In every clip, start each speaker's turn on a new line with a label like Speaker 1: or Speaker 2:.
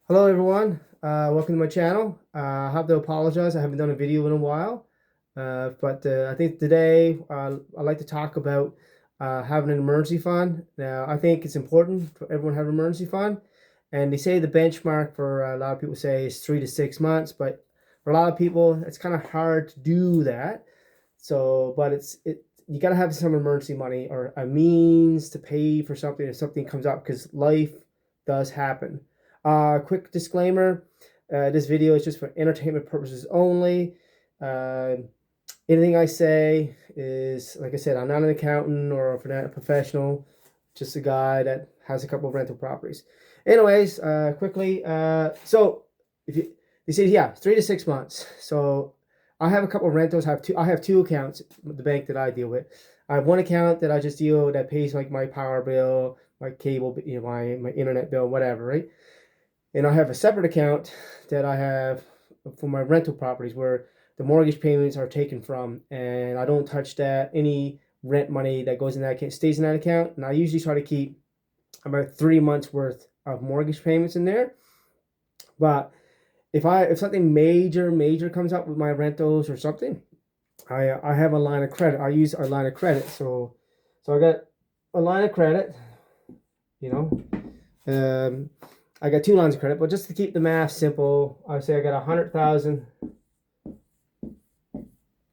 Speaker 1: Hello everyone, welcome to my channel. I have to apologize, I haven't done a video in a while, but I think today I'd like to talk about having an emergency fund. Now I think it's important for everyone to have an emergency fund, and they say the benchmark for a lot of people say is 3 to 6 months, but for a lot of people it's kind of hard to do that. So, but you got to have some emergency money or a means to pay for something if something comes up, because life does happen. Quick disclaimer, this video is just for entertainment purposes only. Uh, Anything I say is, like I said, I'm not an accountant or a professional, just a guy that has a couple of rental properties. Anyways, quickly, so if you, they say, yeah, 3 to 6 months. So I have a couple of rentals. I have two accounts, the bank that I deal with. I have one account that I just deal that pays like my power bill, my cable, my internet bill, whatever, right? And I have a separate account that I have for my rental properties where the mortgage payments are taken from, and I don't touch that. Any rent money that goes in that account stays in that account, and I usually try to keep about 3 months worth of mortgage payments in there. But if something major comes up with my rentals or something, I have a line of credit. I use a line of credit, so I got a line of credit, you know. I got two lines of credit, but just to keep the math simple, I say I got 100,000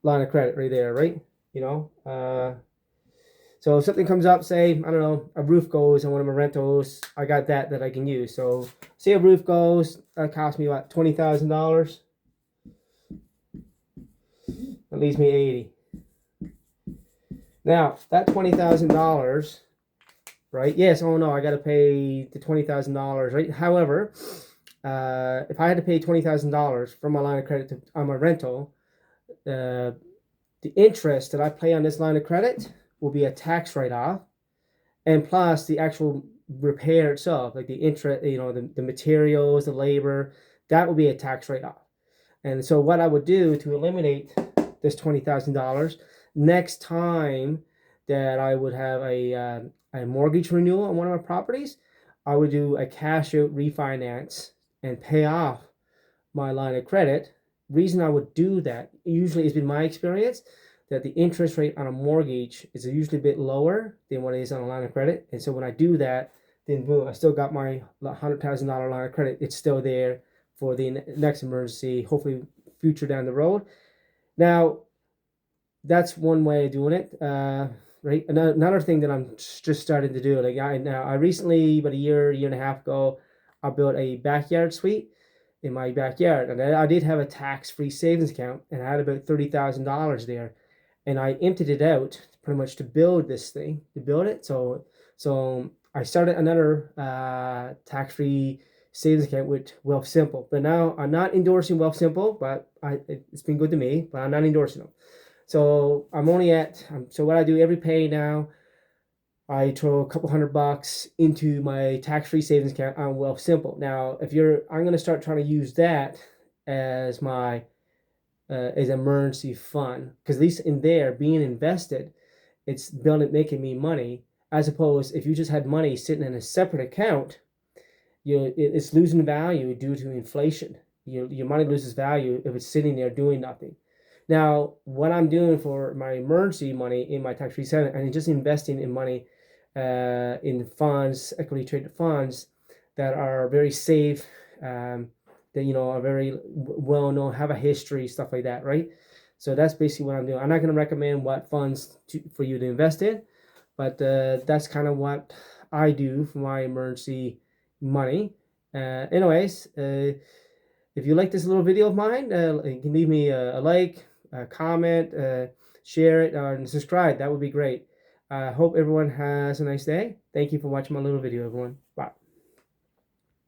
Speaker 1: line of credit right there, right? You know, so if something comes up, say, I don't know, a roof goes on one of my rentals, I got that I can use. So say a roof goes, that cost me what, $20,000. That leaves me 80. Now that $20,000, right? Yes. Oh no, I got to pay the $20,000, right? However, if I had to pay $20,000 from my line of credit on my rental, the interest that I pay on this line of credit will be a tax write-off, and plus the actual repair itself, like the interest, the materials, the labor, that will be a tax write-off. And so what I would do to eliminate this $20,000, next time that I would have a mortgage renewal on one of my properties, I would do a cash out refinance and pay off my line of credit. Reason I would do that usually has been my experience that the interest rate on a mortgage is usually a bit lower than what it is on a line of credit. And so when I do that, then boom, I still got my $100,000 line of credit. It's still there for the next emergency, hopefully future down the road. Now, that's one way of doing it. Right. Another thing that I'm just starting to do, like I recently, about a year and a half ago, I built a backyard suite in my backyard, and I did have a tax-free savings account, and I had about $30,000 there, and I emptied it out pretty much to build this thing, to build it. So I started another tax-free savings account with Wealthsimple, but now I'm not endorsing Wealthsimple, but it's been good to me, but I'm not endorsing them. So I'm only at so what I do every pay now, I throw a couple $100 into my tax-free savings account on Wealthsimple. Now, I'm going to start trying to use that as my as an emergency fund, because at least in there, being invested, it's making me money. As opposed, if you just had money sitting in a separate account, it's losing value due to inflation. Your money loses value if it's sitting there doing nothing. Now, what I'm doing for my emergency money in my tax-free savings, and just investing in money in funds, equity traded funds that are very safe, that are very well known, have a history, stuff like that, right? So that's basically what I'm doing. I'm not going to recommend what funds for you to invest in, but that's kind of what I do for my emergency money. Anyways, if you like this little video of mine, you can leave me a like, a comment, share it, and subscribe. That would be great. I hope everyone has a nice day. Thank you for watching my little video, everyone.